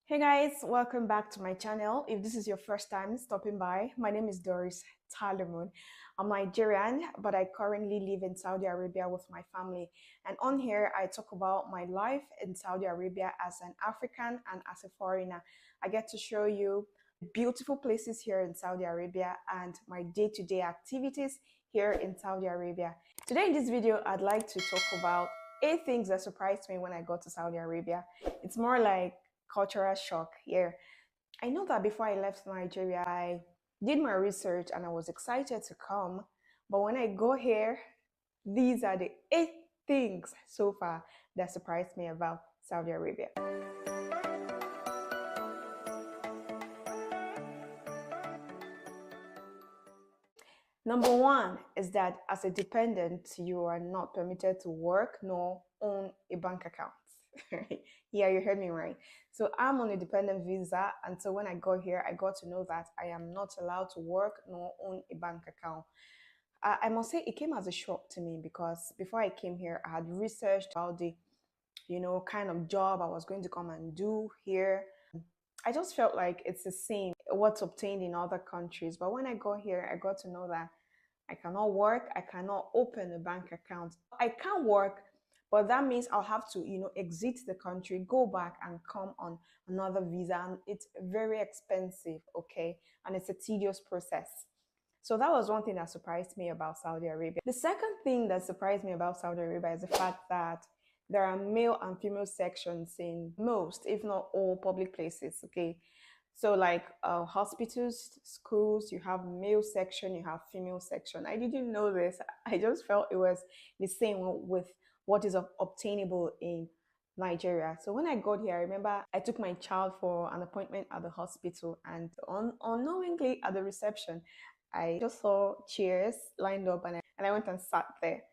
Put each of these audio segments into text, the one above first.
Hey guys, welcome back to my channel. If this is your first time stopping by, my name is Doris Talamun. I'm Nigerian, but I currently live in Saudi Arabia with my family. And on here, I talk about my life in Saudi Arabia as an African and as a foreigner. I get to show you beautiful places here in Saudi Arabia and my day-to-day activities here in Saudi Arabia. Today in this video, I'd like to talk about 8 things that surprised me when I got to Saudi Arabia. It's more like cultural shock here. I know that before I left Nigeria, I did my research and I was excited to come. But when I go here, these are the 8 things so far that surprised me about Saudi Arabia. Number one is that as a dependent, you are not permitted to work nor own a bank account. Yeah, you heard me right. So I'm on a dependent visa, and so when I got here, I got to know that I am not allowed to work nor own a bank account. I must say it came as a shock to me because before I came here, I had researched about the kind of job I was going to come and do here. I just felt like it's the same what's obtained in other countries. But when I got here, I got to know that I cannot work, I cannot open a bank account. I can't work, but that means I'll have to, exit the country, go back and come on another visa. And it's very expensive, okay? And it's a tedious process. So that was one thing that surprised me about Saudi Arabia. The second thing that surprised me about Saudi Arabia is the fact that there are male and female sections in most, if not all, public places, okay? So like hospitals, schools, you have male section, you have female section. I didn't know this. I just felt it was the same with what is obtainable in Nigeria. So when I got here, I remember I took my child for an appointment at the hospital, and unknowingly at the reception, I just saw chairs lined up, and I went and sat there.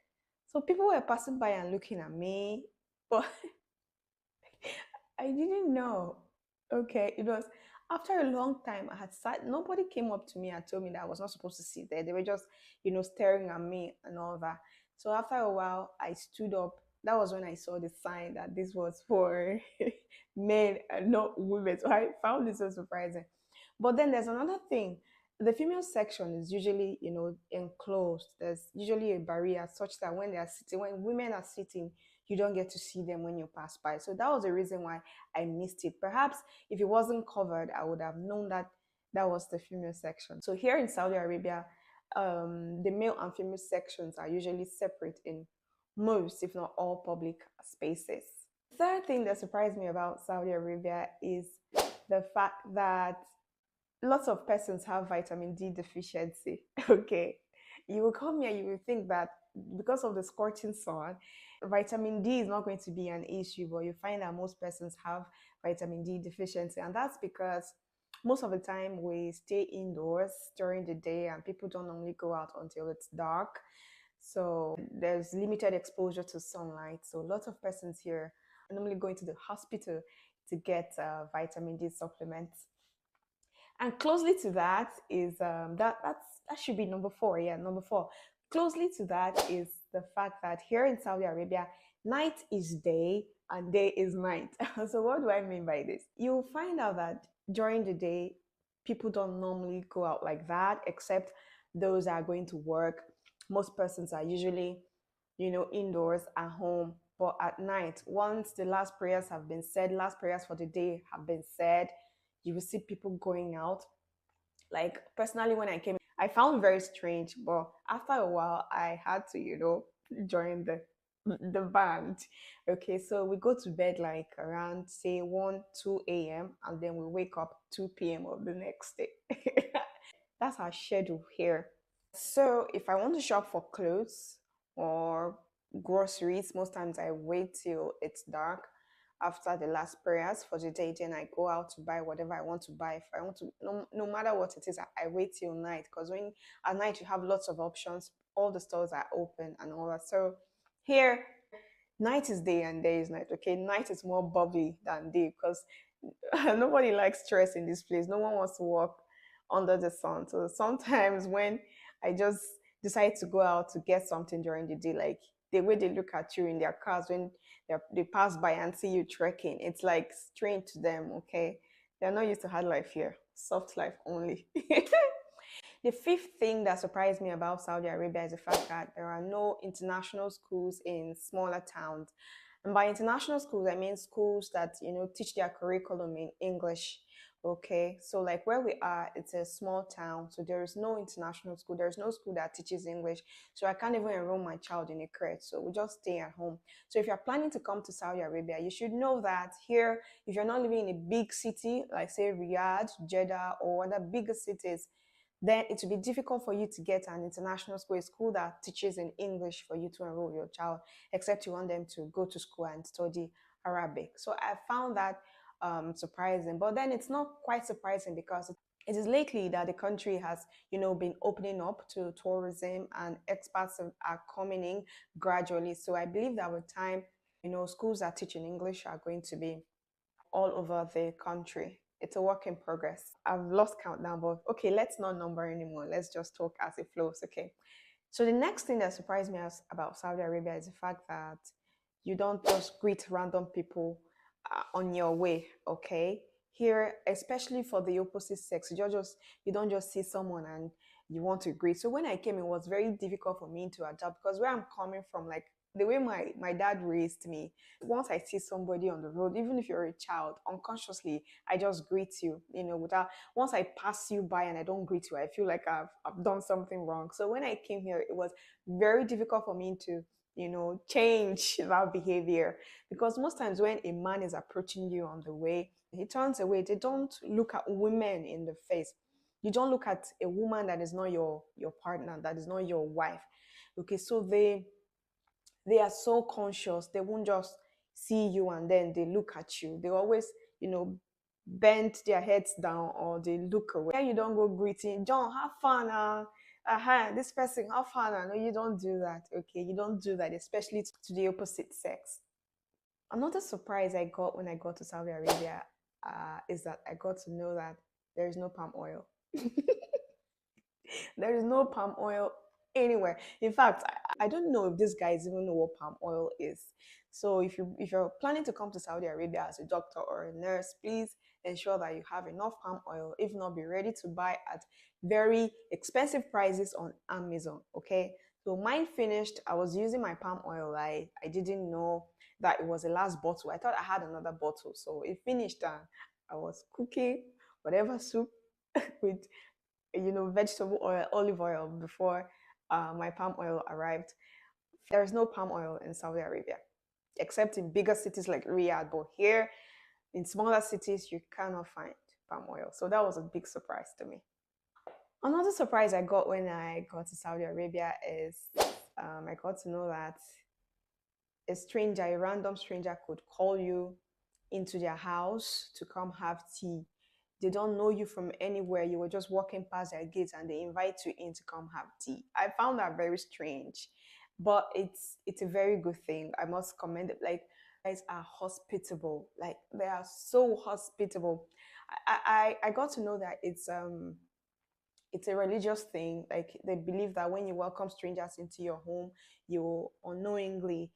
So people were passing by and looking at me, but I didn't know. Okay, it was after a long time I had sat, nobody came up to me and told me that I was not supposed to sit there. They were just, staring at me and all that. So after a while, I stood up. That was when I saw the sign that this was for men and not women. So I found this so surprising. But then there's another thing. The female section is usually, enclosed. There's usually a barrier such that when they are sitting, when women are sitting, you don't get to see them when you pass by. So that was the reason why I missed it. Perhaps if it wasn't covered, I would have known that that was the female section. So here in Saudi Arabia, the male and female sections are usually separate in most, if not all, public spaces. The third thing that surprised me about Saudi Arabia is the fact that lots of persons have vitamin D deficiency. Okay, you will come here, you will think that because of the scorching sun, vitamin D is not going to be an issue, but you find that most persons have vitamin D deficiency, and that's because most of the time we stay indoors during the day and people don't normally go out until it's dark. So there's limited exposure to sunlight. So lots of persons here are normally going to the hospital to get vitamin D supplements. And closely to that is that should be number four. Yeah, number four. Closely to that is the fact that here in Saudi Arabia, night is day and day is night. So what do I mean by this? You'll find out that during the day, people don't normally go out like that, except those that are going to work. Most persons are usually, indoors at home. But at night, once the last prayers have been said, last prayers for the day have been said, you will see people going out. Like personally, when I came, I found very strange, but after a while, I had to, join the band. Okay, so we go to bed like around say 1, 2 a.m. and then we wake up 2 p.m. of the next day. That's our schedule here. So if I want to shop for clothes or groceries, most times I wait till it's dark after the last prayers for the day, then I go out to buy whatever I want to buy. If I want to, no matter what it is, I wait till night, because when at night you have lots of options, all the stores are open and all that. So here, night is day and day is night. Okay, night is more bubbly than day because nobody likes stress in this place. No one wants to walk under the sun. So sometimes when I just decide to go out to get something during the day, like the way they look at you in their cars when They pass by and see you trekking. It's like strange to them, okay? They're not used to hard life here, soft life only. The fifth thing that surprised me about Saudi Arabia is the fact that there are no international schools in smaller towns. And by international schools, I mean schools that, teach their curriculum in English. Okay, so like where we are, it's a small town, so there is no international school. There's no school that teaches English. So I can't even enroll my child in a crèche. So we just stay at home. So if you're planning to come to Saudi Arabia, you should know that here, if you're not living in a big city, like say Riyadh, Jeddah, or other bigger cities, then it will be difficult for you to get an international school, a school that teaches in English for you to enroll your child, except you want them to go to school and study Arabic. So I found that surprising. But then it's not quite surprising because it is lately that the country has, been opening up to tourism and expats are coming in gradually. So I believe that with time, schools that teach in English are going to be all over the country. It's a work in progress. I've lost count now, but okay, let's not number anymore. Let's just talk as it flows, okay? So the next thing that surprised me about Saudi Arabia is the fact that you don't just greet random people on your way, okay? Here, especially for the opposite sex, you don't just see someone and you want to greet. So when I came, it was very difficult for me to adapt because where I'm coming from, like the way my dad raised me, once I see somebody on the road, even if you're a child, unconsciously, I just greet you, without, once I pass you by and I don't greet you, I feel like I've done something wrong. So when I came here, it was very difficult for me to, change that behavior because most times when a man is approaching you on the way, he turns away. They don't look at women in the face. You don't look at a woman that is not your partner, that is not your wife. Okay, so they are so conscious. They won't just see you and then they look at you. They always, bend their heads down or they look away. You don't go greeting, John, have fun. This person, have fun. No, you don't do that. Okay, you don't do that, especially to the opposite sex. Another surprise I got when I got to Saudi Arabia is that I got to know that there is no palm oil. There is no palm oil anywhere. In fact, I don't know if these guys even know what palm oil is. So if you're planning to come to Saudi Arabia as a doctor or a nurse, please ensure that you have enough palm oil. If not, be ready to buy at very expensive prices on Amazon. Okay. So mine finished. I was using my palm oil. I didn't know that it was the last bottle. I thought I had another bottle. So it finished and I was cooking whatever soup with vegetable oil, olive oil before my palm oil arrived. There is no palm oil in Saudi Arabia, except in bigger cities like Riyadh. But here in smaller cities, you cannot find palm oil. So that was a big surprise to me. Another surprise I got when I got to Saudi Arabia is I got to know that a random stranger could call you into their house to come have tea. They don't know you from anywhere. You were just walking past their gates and they invite you in to come have tea. I found that very strange, but it's a very good thing. I must commend it. Like guys are hospitable. Like they are so hospitable. I got to know that it's a religious thing. Like they believe that when you welcome strangers into your home, you unknowingly,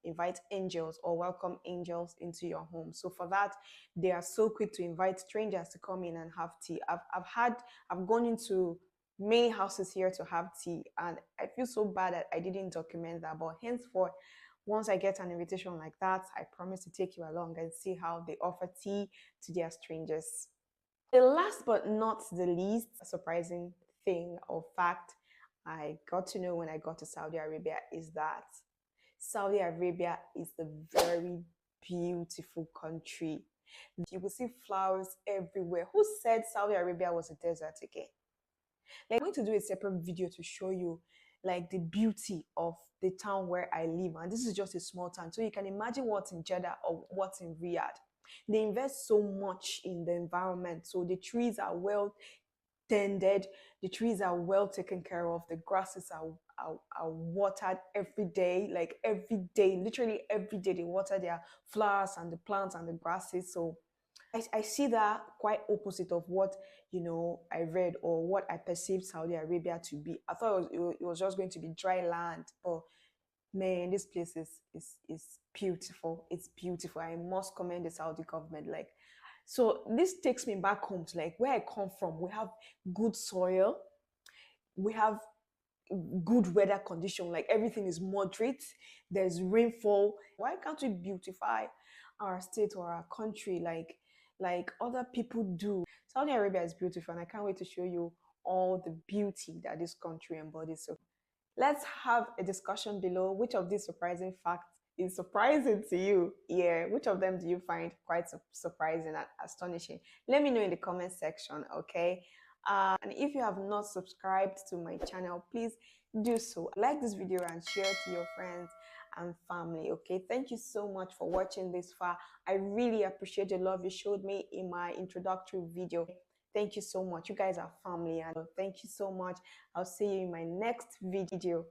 invite angels or welcome angels into your home. So for that, they are so quick to invite strangers to come in and have tea. I've gone into many houses here to have tea, and I feel so bad that I didn't document that. But henceforth, once I get an invitation like that, I promise to take you along and see how they offer tea to their strangers. The last but not the least surprising thing or fact I got to know when I got to Saudi Arabia is that Saudi Arabia is a very beautiful country. You will see flowers everywhere. Who said Saudi Arabia was a desert again? Like, I'm going to do a separate video to show you like the beauty of the town where I live. And this is just a small town. So you can imagine what's in Jeddah or what's in Riyadh. They invest so much in the environment. So the trees are well tended, the trees are well taken care of, the grasses are watered every day, like every day, literally every day they water their flowers and the plants and the grasses. So I see that quite opposite of what I read or what I perceived Saudi Arabia to be. I thought it was just going to be dry land, but Man, this place is beautiful. It's beautiful. I must commend the Saudi government. Like, so this takes me back home to like where I come from. We have good soil. We have good weather condition. Like everything is moderate. There's rainfall. Why can't we beautify our state or our country like other people do? Saudi Arabia is beautiful, and I can't wait to show you all the beauty that this country embodies. So let's have a discussion below. Which of these surprising facts is surprising to you? Yeah, which of them do you find quite surprising and astonishing? Let me know in the comment section, okay? And if you have not subscribed to my channel, please do so. Like this video and share it to your friends and family, okay? Thank you so much for watching this far. I really appreciate the love you showed me in my introductory video. Thank you so much. You guys are family, and thank you so much. I'll see you in my next video.